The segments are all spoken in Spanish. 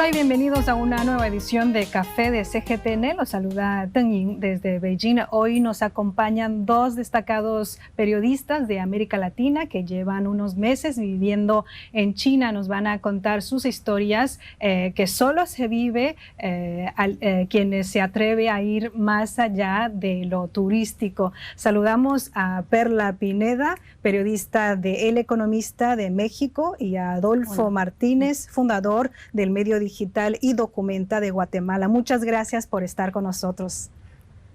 Hola y bienvenidos a una nueva edición de Café de CGTN. Los saluda Teng Ying desde Beijing. Hoy nos acompañan dos destacados periodistas de América Latina que llevan unos meses viviendo en China. Nos van a contar sus historias que solo se vive quienes se atreve a ir más allá de lo turístico. Saludamos a Perla Pineda, periodista de El Economista de México, y a Adolfo Martínez, fundador del medio digital y Documenta de Guatemala. Muchas gracias por estar con nosotros.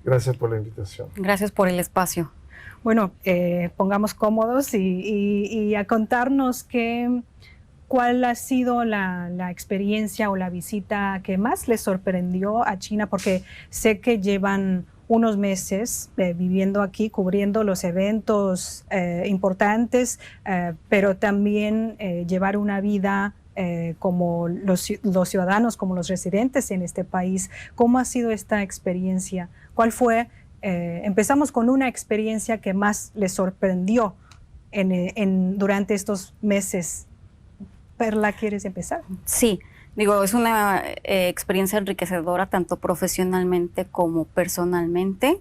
Gracias por la invitación. Gracias por el espacio. Bueno, pongamos cómodos y a contarnos cuál ha sido la experiencia o la visita que más les sorprendió a China, porque sé que llevan unos meses viviendo aquí, cubriendo los eventos importantes, pero también llevar una vida como los ciudadanos, como los residentes en este país. ¿Cómo ha sido esta experiencia? ¿Cuál fue? Empezamos con una experiencia que más les sorprendió durante estos meses. Perla, ¿quieres empezar? Sí, es una experiencia enriquecedora tanto profesionalmente como personalmente.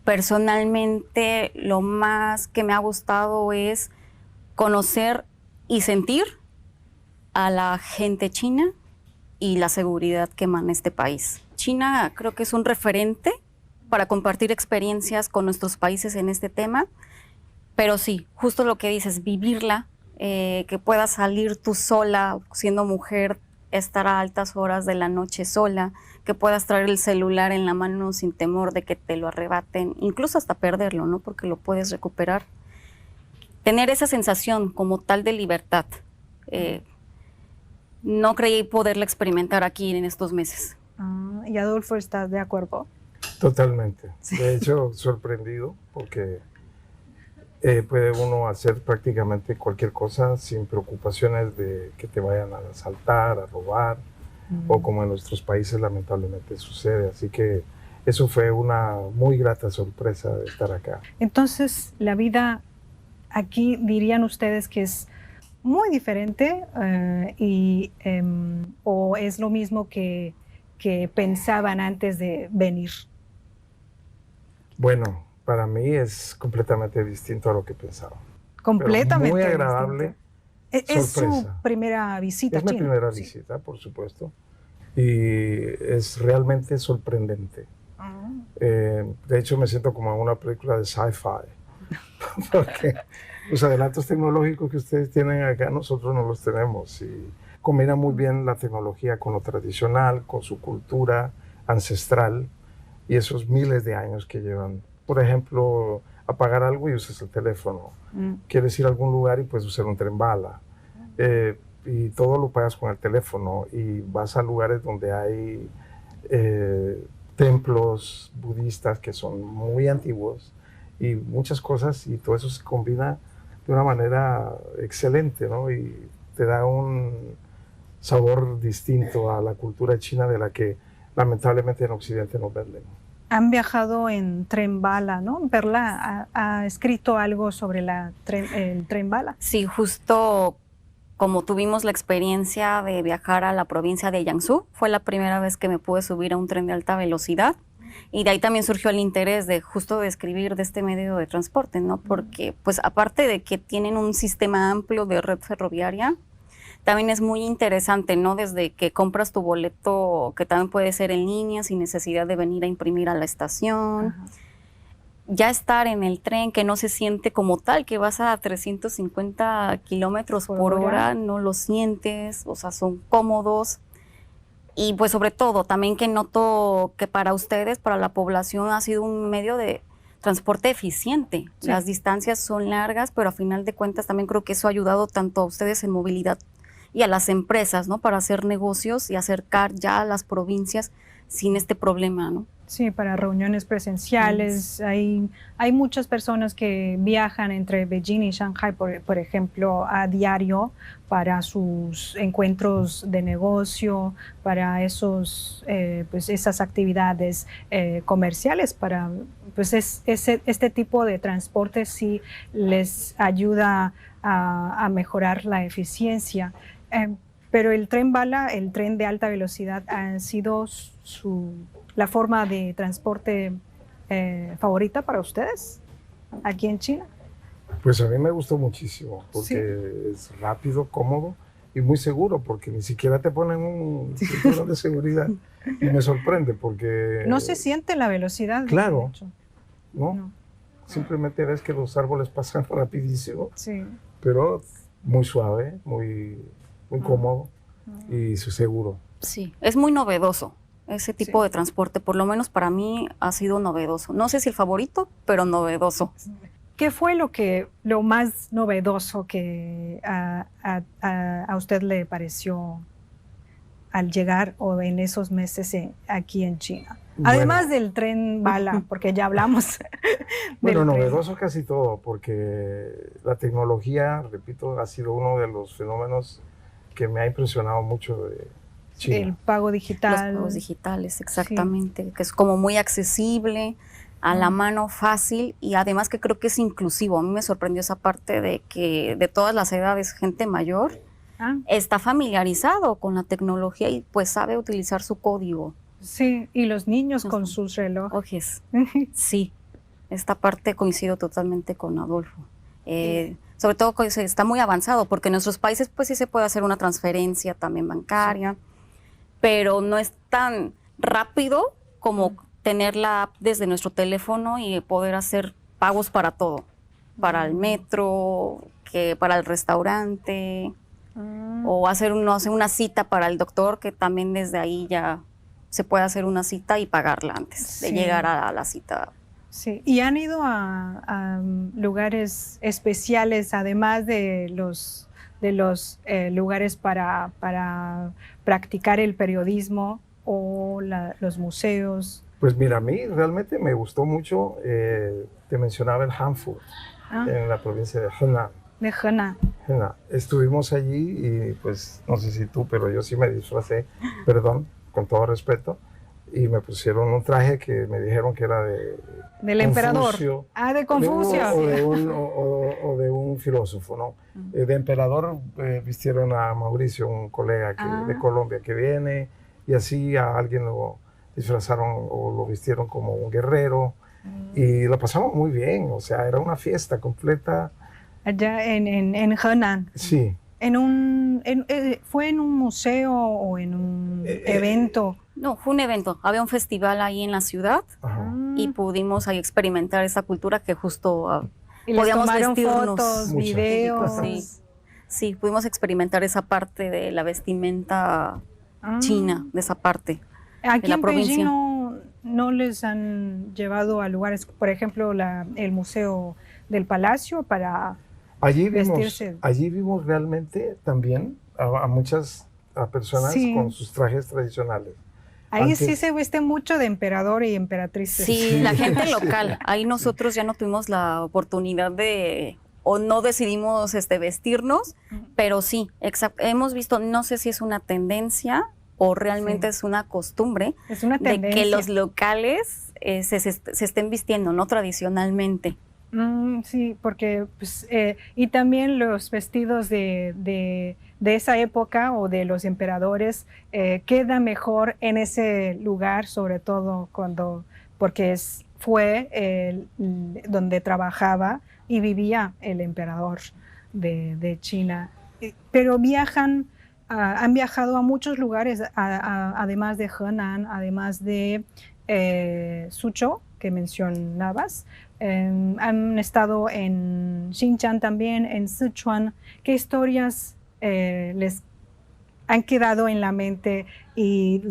Personalmente, lo más que me ha gustado es conocer y sentir a la gente china y la seguridad que emana este país. China creo que es un referente para compartir experiencias con nuestros países en este tema, pero sí, justo lo que dices, vivirla, que puedas salir tú sola, siendo mujer, estar a altas horas de la noche sola, que puedas traer el celular en la mano sin temor de que te lo arrebaten, incluso hasta perderlo, ¿no? Porque lo puedes recuperar. Tener esa sensación como tal de libertad, no creí poderla experimentar aquí en estos meses. ¿Y Adolfo, estás de acuerdo? Totalmente. De hecho, sorprendido porque puede uno hacer prácticamente cualquier cosa sin preocupaciones de que te vayan a asaltar, a robar, o como en nuestros países lamentablemente sucede. Así que eso fue una muy grata sorpresa de estar acá. Entonces, la vida aquí, dirían ustedes que es muy diferente o es lo mismo que pensaban antes de venir. Bueno, para mí es completamente distinto a lo que pensaba. Completamente muy agradable. Es su primera visita a China. Es mi primera visita, por supuesto, y es realmente sorprendente. De hecho, me siento como en una película de sci-fi, porque los adelantos tecnológicos que ustedes tienen acá, nosotros no los tenemos, y combina muy bien la tecnología con lo tradicional, con su cultura ancestral y esos miles de años que llevan. Por ejemplo, apagar algo y usas el teléfono. Quieres ir a algún lugar y puedes usar un tren bala. Y todo lo pagas con el teléfono, y vas a lugares donde hay templos budistas que son muy antiguos y muchas cosas, y todo eso se combina de una manera excelente, ¿no? Y te da un sabor distinto a la cultura china de la que lamentablemente en Occidente nos venden. Han viajado en tren bala, ¿no? Perla ha escrito algo sobre el tren bala. Sí, justo como tuvimos la experiencia de viajar a la provincia de Jiangsu, fue la primera vez que me pude subir a un tren de alta velocidad, y de ahí también surgió el interés de justo de escribir de este medio de transporte, ¿no? Porque pues aparte de que tienen un sistema amplio de red ferroviaria, también es muy interesante, ¿no? Desde que compras tu boleto, que también puede ser en línea, sin necesidad de venir a imprimir a la estación. Ajá. Ya estar en el tren, que no se siente como tal, que vas a 350 kilómetros por hora, no lo sientes, o sea, son cómodos. Y pues sobre todo, también que noto que para ustedes, para la población, ha sido un medio de transporte eficiente. Sí. Las distancias son largas, pero a final de cuentas también creo que eso ha ayudado tanto a ustedes en movilidad y a las empresas, ¿no? Para hacer negocios y acercar ya a las provincias sin este problema, ¿no? Sí, para reuniones presenciales. Hay muchas personas que viajan entre Beijing y Shanghai, por ejemplo, a diario para sus encuentros de negocio, para esas actividades comerciales. Este tipo de transporte sí les ayuda a mejorar la eficiencia. Pero el tren bala, el tren de alta velocidad, ha sido la forma de transporte favorita para ustedes aquí en China. Pues a mí me gustó muchísimo porque es rápido, cómodo y muy seguro, porque ni siquiera te ponen un cinturón de seguridad. Y me sorprende porque... No se siente la velocidad. Claro, de hecho. ¿no? Simplemente ves que los árboles pasan rapidísimo, Sí. pero muy suave, muy cómodo y seguro. Sí, es muy novedoso ese tipo de transporte, por lo menos para mí ha sido novedoso. No sé si el favorito, pero novedoso. ¿Qué fue lo más novedoso que a usted le pareció al llegar o en esos meses aquí en China? Además del tren bala, porque ya hablamos. Bueno, novedoso casi todo, porque la tecnología, repito, ha sido uno de los fenómenos que me ha impresionado mucho de China. El pago digital. Los pagos digitales, exactamente, que es como muy accesible, a la mano, fácil, y además que creo que es inclusivo. A mí me sorprendió esa parte de que de todas las edades, gente mayor está familiarizado con la tecnología y pues sabe utilizar su código. Sí, y los niños con sus relojes. Sí, esta parte coincido totalmente con Adolfo. Sobre todo que está muy avanzado, porque en nuestros países pues sí se puede hacer una transferencia también bancaria, pero no es tan rápido como tener la app desde nuestro teléfono y poder hacer pagos para todo, para el metro, que para el restaurante, o hacer una cita para el doctor, que también desde ahí ya se puede hacer una cita y pagarla antes de llegar a la cita. Sí, y han ido a lugares especiales, además de los lugares para practicar el periodismo o los museos. Pues mira, a mí realmente me gustó mucho, te mencionaba el Hanfu, en la provincia de Henan. De Henan. Estuvimos allí y pues no sé si tú, pero yo sí me disfracé, perdón, con todo respeto, y me pusieron un traje que me dijeron que era del emperador. De Confucio. O de un filósofo, ¿no? De emperador vistieron a Mauricio, un colega de Colombia que viene, y así a alguien lo disfrazaron o lo vistieron como un guerrero, y lo pasamos muy bien, o sea, era una fiesta completa. Allá en Henan. Sí. ¿Fue en un museo o en un evento? No, fue un evento. Había un festival ahí en la ciudad y pudimos ahí experimentar esa cultura que justo ¿Y podíamos tomaron vestirnos. fotos, videos? Sí, pudimos experimentar esa parte de la vestimenta china, de esa parte. Aquí de la en provincia. Beijing no les han llevado a lugares, por ejemplo, el Museo del Palacio para vestirse. Allí vimos realmente también a muchas personas con sus trajes tradicionales. Ahí sí se viste mucho de emperador y emperatriz. Sí, la gente local. Ahí nosotros ya no tuvimos la oportunidad o no decidimos vestirnos, pero sí, hemos visto, no sé si es una tendencia o realmente es una costumbre, de que los locales se estén vistiendo, ¿no? Tradicionalmente. Sí, porque pues, y también los vestidos de esa época o de los emperadores quedan mejor en ese lugar, sobre todo porque fue donde trabajaba y vivía el emperador de China. Pero han viajado a muchos lugares, además de Henan, además de Suzhou, que mencionabas. Han estado en Xinjiang también, en Sichuan. ¿Qué historias les han quedado en la mente y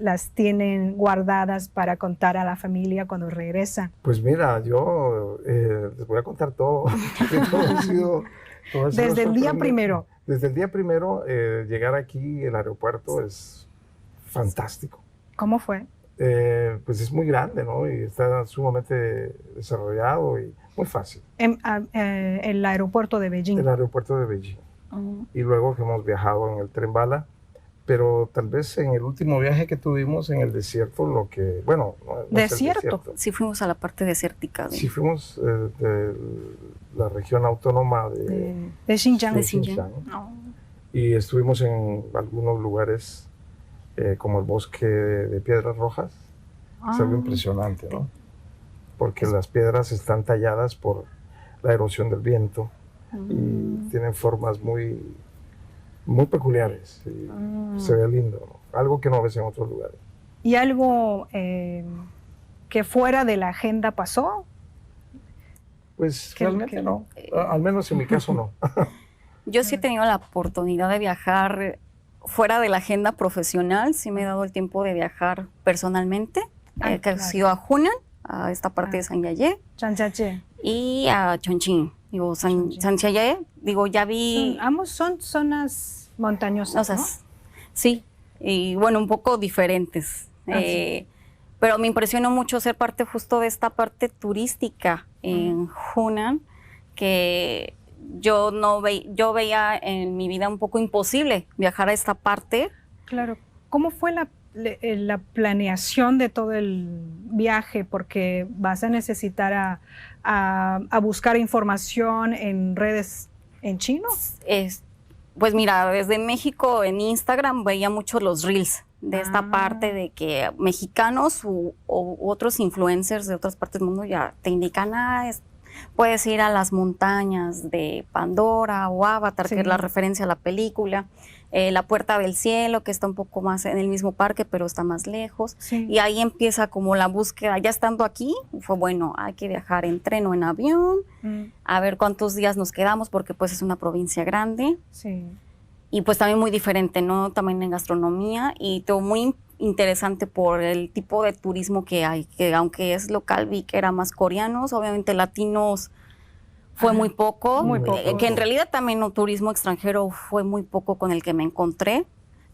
las tienen guardadas para contar a la familia cuando regresan? Pues mira, yo les voy a contar todo. Desde el día primero. Desde el día primero, llegar aquí, el aeropuerto es fantástico. ¿Cómo fue? Pues es muy grande, ¿no? Y está sumamente desarrollado y muy fácil. El aeropuerto de Beijing. El aeropuerto de Beijing. Y luego que hemos viajado en el tren bala, pero tal vez en el último viaje que tuvimos en el desierto, no ¿Desierto? Sí, fuimos a la parte desértica. Sí, fuimos de la región autónoma de Xinjiang. Xinjiang. y estuvimos en algunos lugares como el bosque de Piedras Rojas. Es algo impresionante, ¿no? Porque las piedras están talladas por la erosión del viento y tienen formas muy, muy peculiares. Y se ve lindo, ¿no? Algo que no ves en otros lugares. ¿Y algo que fuera de la agenda pasó? Pues realmente no, al menos en mi caso no. Yo sí he tenido la oportunidad de viajar fuera de la agenda profesional, sí me he dado el tiempo de viajar personalmente, que he ido a Hunan, a esta parte de Sanyayé, Chanchache. y a Chongqing. Digo, Sanyayé, digo, ya vi... Ambos son zonas montañosas, O sea, ¿no? sí, y bueno, un poco diferentes. Sí. Pero me impresionó mucho ser parte justo de esta parte turística en Hunan, que yo veía en mi vida un poco imposible viajar a esta parte. Claro. ¿Cómo fue la planeación de todo el viaje? Porque vas a necesitar a buscar información en redes en chino. Pues mira, desde México en Instagram veía mucho los reels de esta parte de que mexicanos u otros influencers de otras partes del mundo ya te indican, puedes ir a las montañas de Pandora o Avatar, que es la referencia a la película, la Puerta del Cielo, que está un poco más en el mismo parque, pero está más lejos. Sí. Y ahí empieza como la búsqueda. Ya estando aquí, fue bueno, hay que viajar en tren o en avión, a ver cuántos días nos quedamos, porque pues es una provincia grande. Sí. Y pues también muy diferente, ¿no? También en gastronomía y todo muy interesante por el tipo de turismo que hay, que aunque es local, vi que era más coreanos, obviamente latinos fue muy poco, que en realidad también no, turismo extranjero fue muy poco con el que me encontré,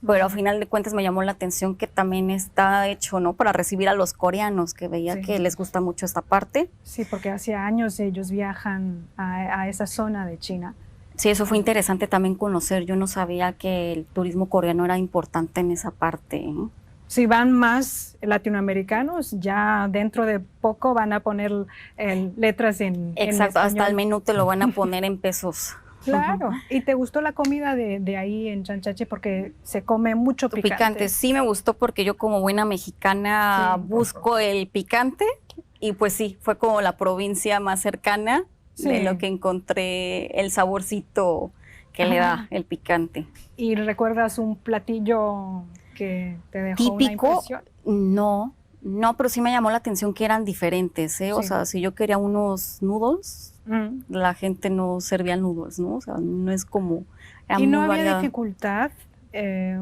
pero al final de cuentas me llamó la atención que también está hecho, ¿no? Para recibir a los coreanos, que veía que les gusta mucho esta parte. Sí, porque hace años ellos viajan a esa zona de China. Sí, eso fue interesante también conocer. Yo no sabía que el turismo coreano era importante en esa parte, ¿eh? Si van más latinoamericanos, ya dentro de poco van a poner letras en Exacto, en hasta el menú te lo van a poner en pesos. Claro. ¿Y te gustó la comida de ahí en Chanchache? Porque se come mucho picante. Sí, me gustó porque yo como buena mexicana busco el picante y pues sí, fue como la provincia más cercana de lo que encontré, el saborcito que le da el picante. ¿Y recuerdas un platillo que te dejó típico? Una impresión? No, pero sí me llamó la atención que eran diferentes, ¿eh? O sea, si yo quería unos noodles, la gente no servía noodles, ¿no? O sea, no es como... ¿Y no había dificultad?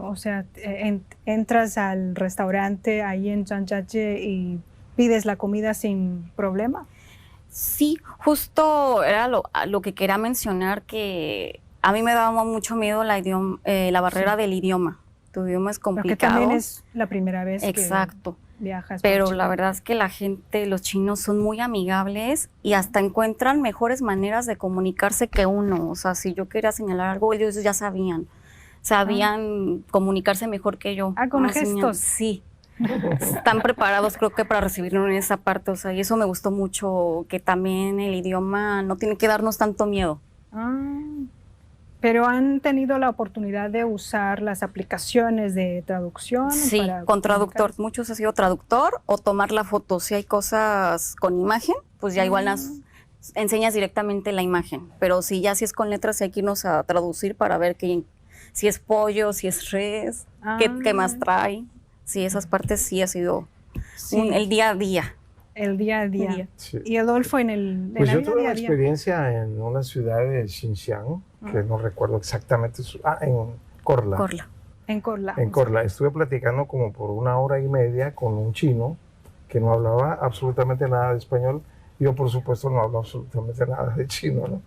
O sea, entras al restaurante ahí en Chanchache y pides la comida sin problema. Sí, justo era lo que quería mencionar, que a mí me daba mucho miedo la barrera del idioma. Tu idioma es complicado. Porque también es la primera vez que viajas. Pero la verdad es que la gente, los chinos son muy amigables y hasta encuentran mejores maneras de comunicarse que uno. O sea, si yo quería señalar algo, ellos ya sabían comunicarse mejor que yo. Con gestos. Sí. Están preparados, creo que para recibirlo en esa parte, o sea, y eso me gustó mucho, que también el idioma no tiene que darnos tanto miedo. Pero han tenido la oportunidad de usar las aplicaciones de traducción. Sí, con traductor, muchos ha sido traductor o tomar la foto. Si hay cosas con imagen, pues ya igual las enseñas directamente la imagen, pero si es con letras hay que irnos a traducir para ver si es pollo, si es res, qué más trae. Sí, esas partes sí ha sido el día a día. El día a día. Sí. Y Adolfo, en pues yo tuve una experiencia en una ciudad de Xinjiang, que no recuerdo exactamente, en Korla. En Korla. En Korla. Estuve platicando como por 1 hora y media con un chino que no hablaba absolutamente nada de español. Yo, por supuesto, no hablo absolutamente nada de chino, ¿no?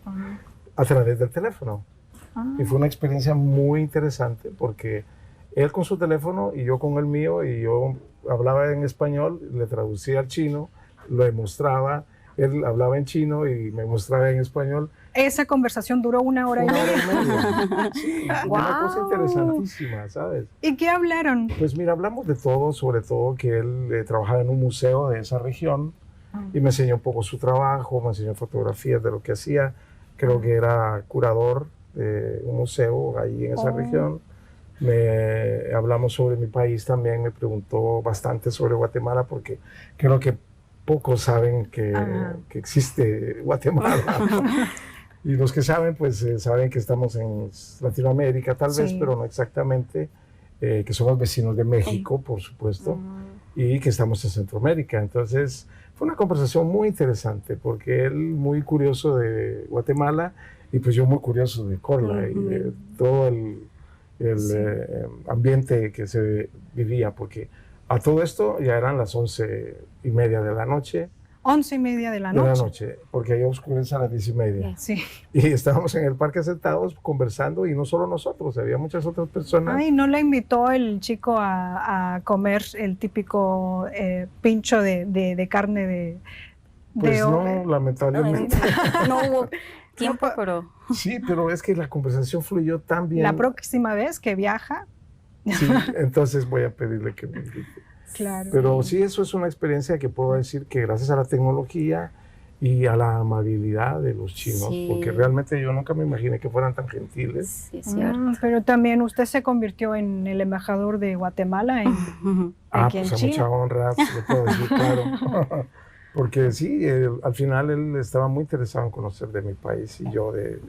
A través del teléfono. Y fue una experiencia muy interesante porque él con su teléfono y yo con el mío, y yo hablaba en español, le traducía al chino, lo mostraba, él hablaba en chino y me mostraba en español. Esa conversación duró 1 hora y media. Sí, una cosa interesantísima, ¿sabes? ¿Y qué hablaron? Pues mira, hablamos de todo, sobre todo que él trabajaba en un museo de esa región y me enseñó un poco su trabajo, me enseñó fotografías de lo que hacía, creo que era curador de un museo ahí en esa región. Hablamos sobre mi país también, me preguntó bastante sobre Guatemala porque creo que pocos saben que existe Guatemala. Y los que saben, pues saben que estamos en Latinoamérica tal vez, pero no exactamente, que somos vecinos de México, por supuesto, y que estamos en Centroamérica. Entonces fue una conversación muy interesante porque él muy curioso de Guatemala y pues yo muy curioso de Korla y de todo el ambiente que se vivía, porque a todo esto ya eran las 11:30 de la noche. 11:30 de la noche. Porque allá oscurece a las 10:30. Sí. Y estábamos en el parque sentados conversando y no solo nosotros, había muchas otras personas. Ay, ¿no le invitó el chico a comer el típico pincho de carne de... Pues no, lamentablemente. No hubo tiempo, pero... Sí, pero es que la conversación fluyó tan bien. La próxima vez que viaja. Sí, entonces voy a pedirle que me invite. Claro. Pero sí, eso es una experiencia que puedo decir que gracias a la tecnología y a la amabilidad de los chinos, porque realmente yo nunca me imaginé que fueran tan gentiles. Sí, es cierto. Pero también usted se convirtió en el embajador de Guatemala aquí en pues a China. mucha honra, le puedo decir, claro. Porque sí, al final él estaba muy interesado en conocer de mi país y yo él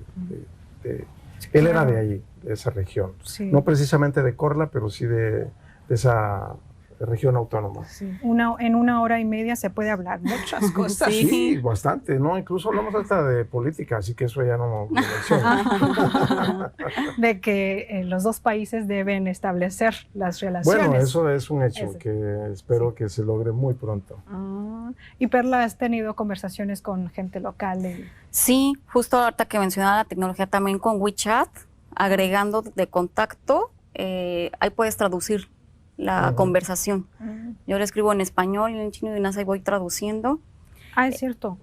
era de allí, de esa región. Sí. No precisamente de Korla, pero sí de esa región autónoma. Sí. En 1 hora y media se puede hablar muchas cosas. Sí, bastante, ¿no? Incluso hablamos hasta de política, así que eso ya no lo menciono. De que los dos países deben establecer las relaciones. Bueno, eso es un hecho que espero que se logre muy pronto. Y Perla, ¿has tenido conversaciones con gente local? Sí, justo ahorita que mencionaba la tecnología, también con WeChat, agregando de contacto, ahí puedes traducir la conversación. Yo le escribo en español y en chino y en así voy traduciendo. Es cierto.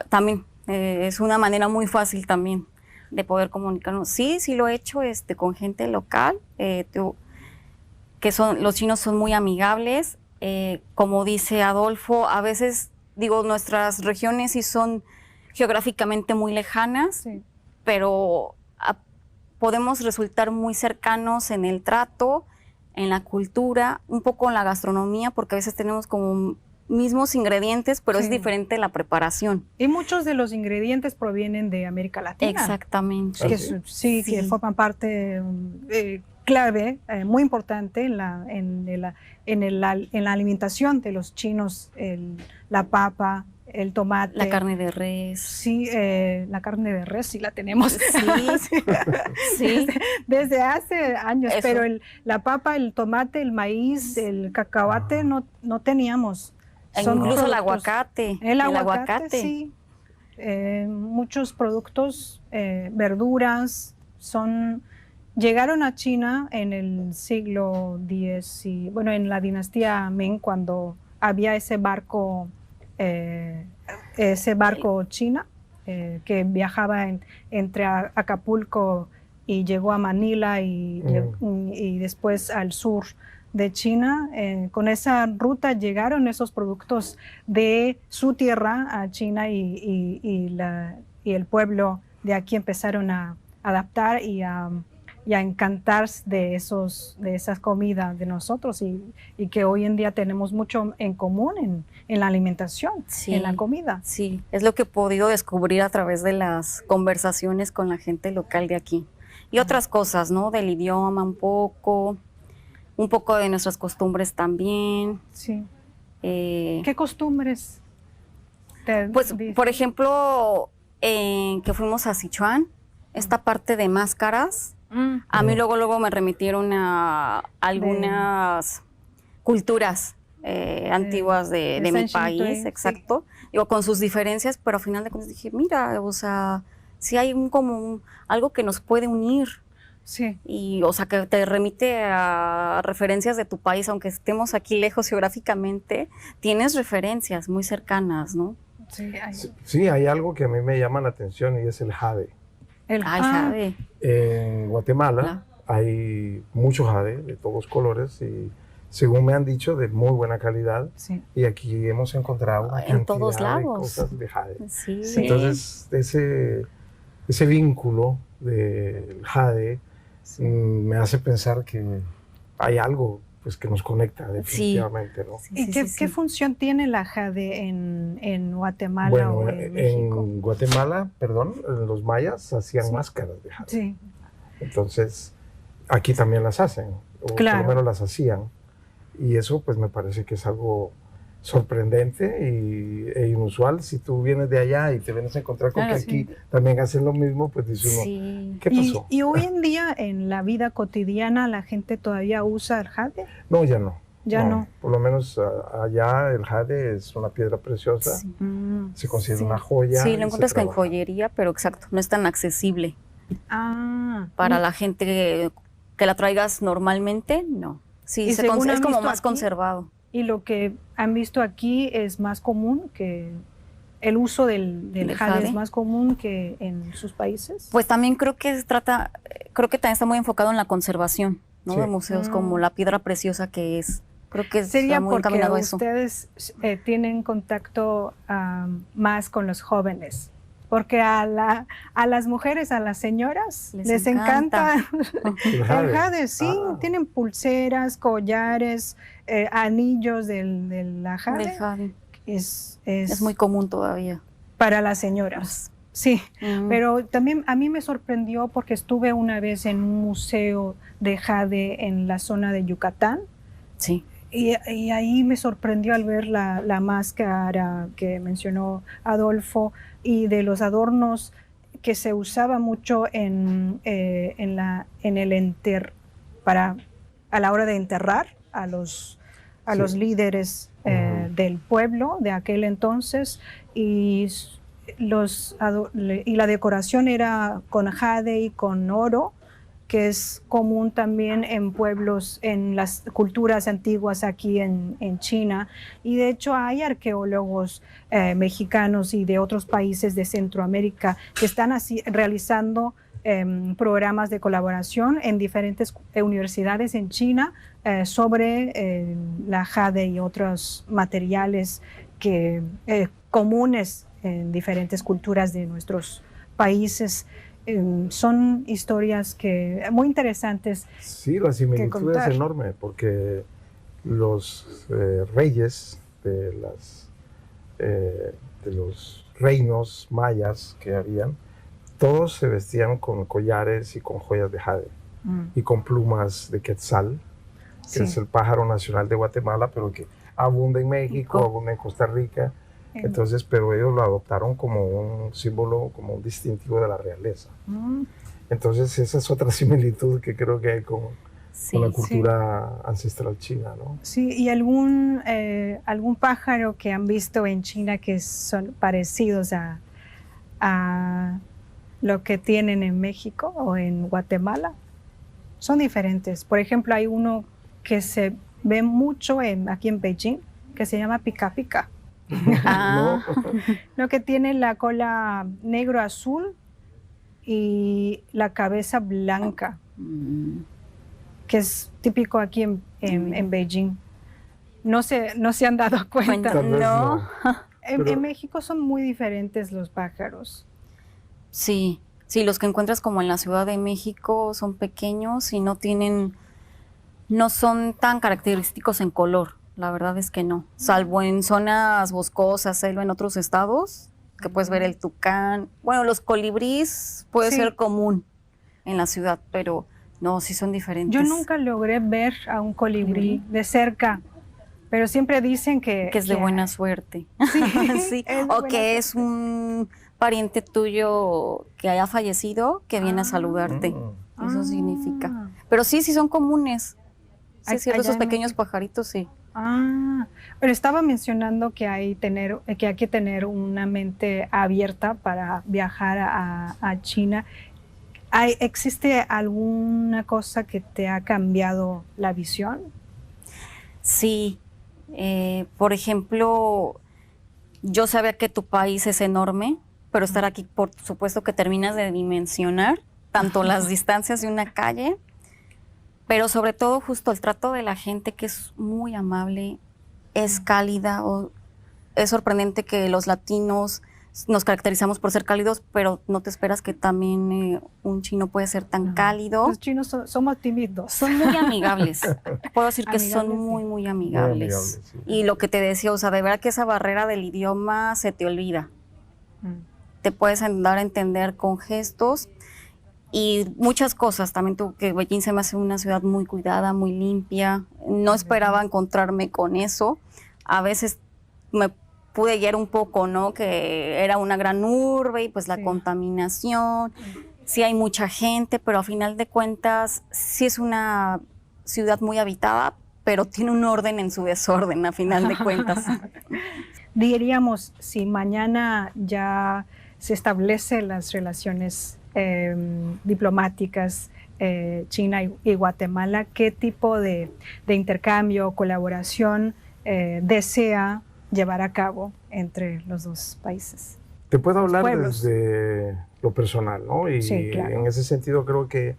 También es una manera muy fácil también de poder comunicarnos. Sí, lo he hecho con gente local, los chinos son muy amigables. Como dice Adolfo, a veces, nuestras regiones sí son geográficamente muy lejanas, pero podemos resultar muy cercanos en el trato, en la cultura, un poco en la gastronomía, porque a veces tenemos como mismos ingredientes, pero es diferente la preparación. Y muchos de los ingredientes provienen de América Latina. Exactamente. Que forman parte clave, muy importante en la alimentación de los chinos, la papa, el tomate. La carne de res. Sí, la carne de res sí la tenemos. Sí. Desde hace años, pero la papa, el tomate, el maíz, el cacahuate no teníamos. Incluso el aguacate. El aguacate, sí. Muchos productos, verduras, llegaron a China en el siglo X, en la dinastía Ming, cuando había ese barco china que viajaba entre Acapulco y llegó a Manila y después al sur de China. Con esa ruta llegaron esos productos de su tierra a China y el pueblo de aquí empezaron a adaptar y a encantarse de esas comidas de nosotros y que hoy en día tenemos mucho en común en la alimentación, en la comida. Sí, es lo que he podido descubrir a través de las conversaciones con la gente local de aquí. Y otras cosas, ¿no? Del idioma un poco de nuestras costumbres también. Sí. ¿Qué costumbres? Pues, por ejemplo, que fuimos a Sichuan, esta parte de máscaras, a mí luego me remitieron a algunas culturas antiguas de mi país, exacto. Con sus diferencias, pero al final de cuentas dije, mira, sí hay algo que nos puede unir. Sí. Y, que te remite a referencias de tu país, aunque estemos aquí lejos geográficamente, tienes referencias muy cercanas, ¿no? Sí, hay algo que a mí me llama la atención y es el jade. Jade. En Guatemala hay mucho jade de todos colores y, según me han dicho, de muy buena calidad. Sí. Y aquí hemos encontrado una en todos lados de cosas de jade. Sí. Entonces, ese vínculo del jade me hace pensar que hay algo pues, que nos conecta definitivamente, ¿no? ¿Y qué función tiene la jade en Guatemala Bueno, o en México? en Guatemala, los mayas hacían máscaras de jade. Sí. Entonces, aquí también las hacen, o Claro. por lo menos las hacían. Y eso pues me parece que es algo sorprendente e inusual. Si tú vienes de allá y te vienes a encontrar con Claro, que aquí también hacen lo mismo, pues dice uno, Sí. ¿qué pasó? Y hoy en día, en la vida cotidiana, ¿la gente todavía usa el jade? No, ya no. Ya no. Por lo menos allá el jade es una piedra preciosa, Sí. se considera Sí. una joya. Sí, y lo se encuentras en trabaja. joyería, pero exacto, no es tan accesible para Ah, la gente que la traigas normalmente, no. Sí, Y según es han como visto más aquí, conservado. y lo que han visto aquí es más común que el uso del ¿Del jade jade? es más común que en sus países. Pues también creo que creo que también está muy enfocado en la conservación, ¿no? Sí. De museos como la piedra preciosa que es. Creo que Sería está muy porque encaminado a eso. ustedes tienen contacto más con los jóvenes. Porque a las mujeres, a las señoras, les encanta El el jade. jade. Sí, Ah. tienen pulseras, collares, anillos de la Del jade. jade. Es muy común todavía. para las señoras. Sí, Mm. pero también a mí me sorprendió porque estuve una vez en un museo de jade en la zona de Yucatán. Sí. Y ahí me sorprendió al ver la máscara que mencionó Adolfo y de los adornos que se usaba mucho a la hora de enterrar a los líderes del pueblo de aquel entonces y la decoración era con jade y con oro, que es común también en pueblos, en las culturas antiguas aquí en China. Y de hecho hay arqueólogos mexicanos y de otros países de Centroamérica que están realizando programas de colaboración en diferentes universidades en China sobre la jade y otros materiales comunes en diferentes culturas de nuestros países. Son historias muy interesantes. Sí, la similitud contar. es enorme porque los reyes de los reinos mayas que habían, todos se vestían con collares y con joyas de jade y con plumas de quetzal, que es el pájaro nacional de Guatemala, pero que abunda en México, abunda en Costa Rica. Entonces, pero ellos lo adoptaron como un símbolo, como un distintivo de la realeza. Entonces, esa es otra similitud que creo que hay con la cultura ancestral china, ¿no? Sí, ¿y algún pájaro que han visto en China que son parecidos a lo que tienen en México o en Guatemala? Son diferentes. Por ejemplo, hay uno que se ve mucho aquí en Beijing, que se llama pica pica. Lo que tiene la cola negro-azul y la cabeza blanca, que es típico aquí en Beijing. No se han dado cuenta. No. En México son muy diferentes los pájaros. Sí, los que encuentras como en la Ciudad de México son pequeños y no son tan característicos en color. La verdad es que no, salvo en zonas boscosas, selva en otros estados, que puedes ver el tucán. Bueno, los colibríes puede ser común en la ciudad, pero no, sí son diferentes. Yo nunca logré ver a un colibrí de cerca, pero siempre dicen que es de buena suerte. Sí, o que es un pariente tuyo que haya fallecido que viene a saludarte. Eso significa. Pero sí son comunes. Sí, es cierto, esos pequeños pajaritos, sí. Pero estaba mencionando que hay que tener una mente abierta para viajar a China. ¿Existe alguna cosa que te ha cambiado la visión? Sí. Por ejemplo, yo sabía que tu país es enorme, pero estar aquí, por supuesto que terminas de dimensionar tanto las distancias de una calle, pero sobre todo justo el trato de la gente, que es muy amable, es cálida. Es sorprendente que los latinos nos caracterizamos por ser cálidos, pero no te esperas que también un chino puede ser tan cálido. Los chinos somos tímidos. Son muy amigables. Puedo decir que son Amigables, muy, sí. muy amigables. Muy amigables, sí. Y lo que te decía, o sea, de verdad que esa barrera del idioma se te olvida. Te puedes dar a entender con gestos y muchas cosas. También que Beijing se me hace una ciudad muy cuidada, muy limpia. No esperaba encontrarme con eso. A veces me pude guiar un poco, ¿no? Que era una gran urbe y pues la contaminación. Sí hay mucha gente, pero a final de cuentas sí es una ciudad muy habitada, pero tiene un orden en su desorden, a final de cuentas. Diríamos, si mañana ya se establecen las relaciones diplomáticas China y Guatemala, ¿qué tipo de intercambio, colaboración desea llevar a cabo entre los dos países? Te puedo hablar pueblos. desde lo personal, ¿no? Y Sí, claro. en ese sentido creo que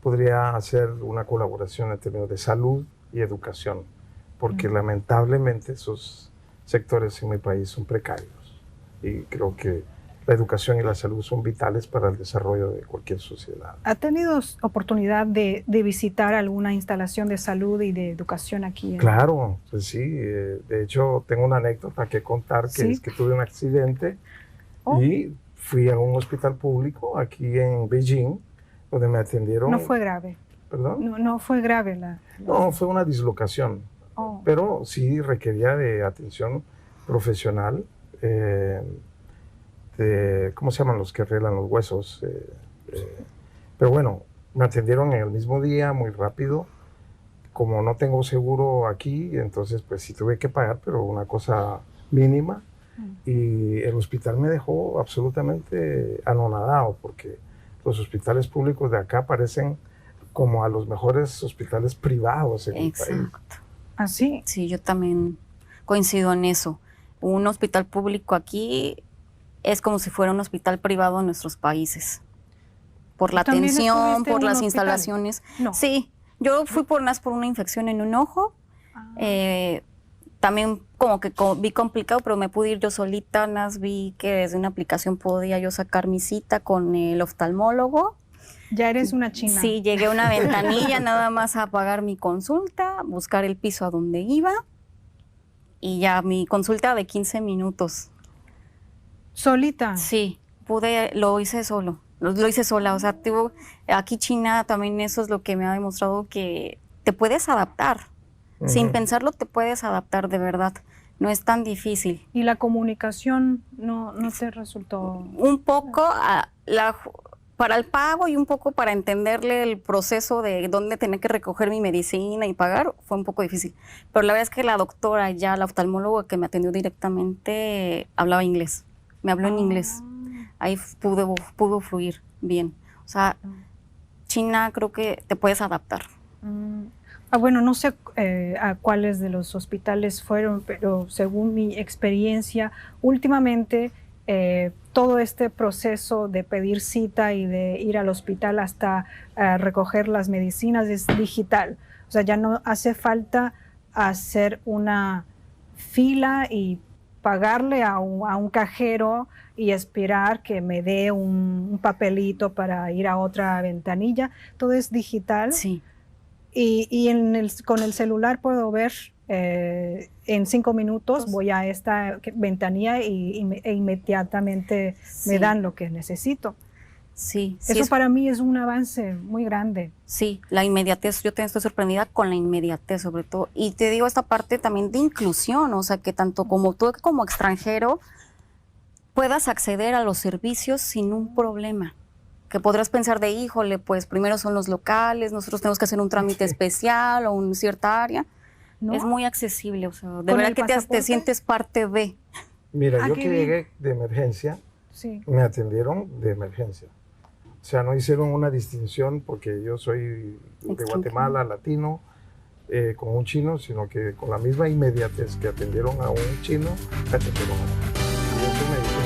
podría hacer una colaboración en términos de salud y educación, porque lamentablemente esos sectores en mi país son precarios y creo que la educación y la salud son vitales para el desarrollo de cualquier sociedad. ¿Ha tenido oportunidad de visitar alguna instalación de salud y de educación aquí? Claro, pues sí. De hecho, tengo una anécdota que contar, que es que tuve un accidente y fui a un hospital público aquí en Beijing, donde me atendieron. No fue grave. ¿Perdón? No fue grave No, fue una dislocación, pero sí requería de atención profesional. ¿Cómo se llaman los que arreglan los huesos? Pero bueno, me atendieron en el mismo día, muy rápido. Como no tengo seguro aquí, entonces pues sí tuve que pagar, pero una cosa mínima. Y el hospital me dejó absolutamente anonadado, porque los hospitales públicos de acá parecen como a los mejores hospitales privados en el país. Exacto. ¿Ah, sí? Sí, yo también coincido en eso. Un hospital público aquí es como si fuera un hospital privado en nuestros países. Por la ¿También atención, estuviste en por un las hospital? instalaciones. No. Sí, yo fui por una infección en un ojo. También como que vi complicado, pero me pude ir yo solita. Vi que desde una aplicación podía yo sacar mi cita con el oftalmólogo. Ya eres una china. Sí, llegué a una ventanilla nada más a pagar mi consulta, buscar el piso a donde iba y ya mi consulta de 15 minutos. ¿Solita? Sí, lo hice solo, lo hice sola. O sea, aquí China también eso es lo que me ha demostrado, que te puedes adaptar. Sin pensarlo te puedes adaptar, de verdad. No es tan difícil. ¿Y la comunicación no te resultó? Un poco para el pago y un poco para entenderle el proceso de dónde tenía que recoger mi medicina y pagar, fue un poco difícil. Pero la verdad es que la doctora, ya la oftalmóloga que me atendió directamente, hablaba inglés. Me habló en inglés. Ahí pudo fluir bien. O sea, China creo que te puedes adaptar. Bueno, no sé a cuáles de los hospitales fueron, pero según mi experiencia, últimamente todo este proceso de pedir cita y de ir al hospital hasta recoger las medicinas es digital. O sea, ya no hace falta hacer una fila y pagarle a un cajero y esperar que me dé un papelito para ir a otra ventanilla. Todo es digital. Sí. Y con el celular puedo ver en 5 minutos voy a esta ventanilla e inmediatamente me dan lo que necesito. Sí, Eso para mí es un avance muy grande. Sí, la inmediatez, yo también estoy sorprendida con la inmediatez sobre todo. Y te digo esta parte también de inclusión, o sea, que tanto como tú como extranjero puedas acceder a los servicios sin un problema. Que podrás pensar de, híjole, pues primero son los locales, nosotros tenemos que hacer un trámite especial o una cierta área. ¿No? Es muy accesible, o sea, de verdad que te sientes parte de. Mira, yo que llegué de emergencia, me atendieron de emergencia. O sea, no hicieron una distinción porque yo soy de Guatemala, latino, con un chino, sino que con la misma inmediatez que atendieron a un chino, atendieron a mí. Y eso me dijo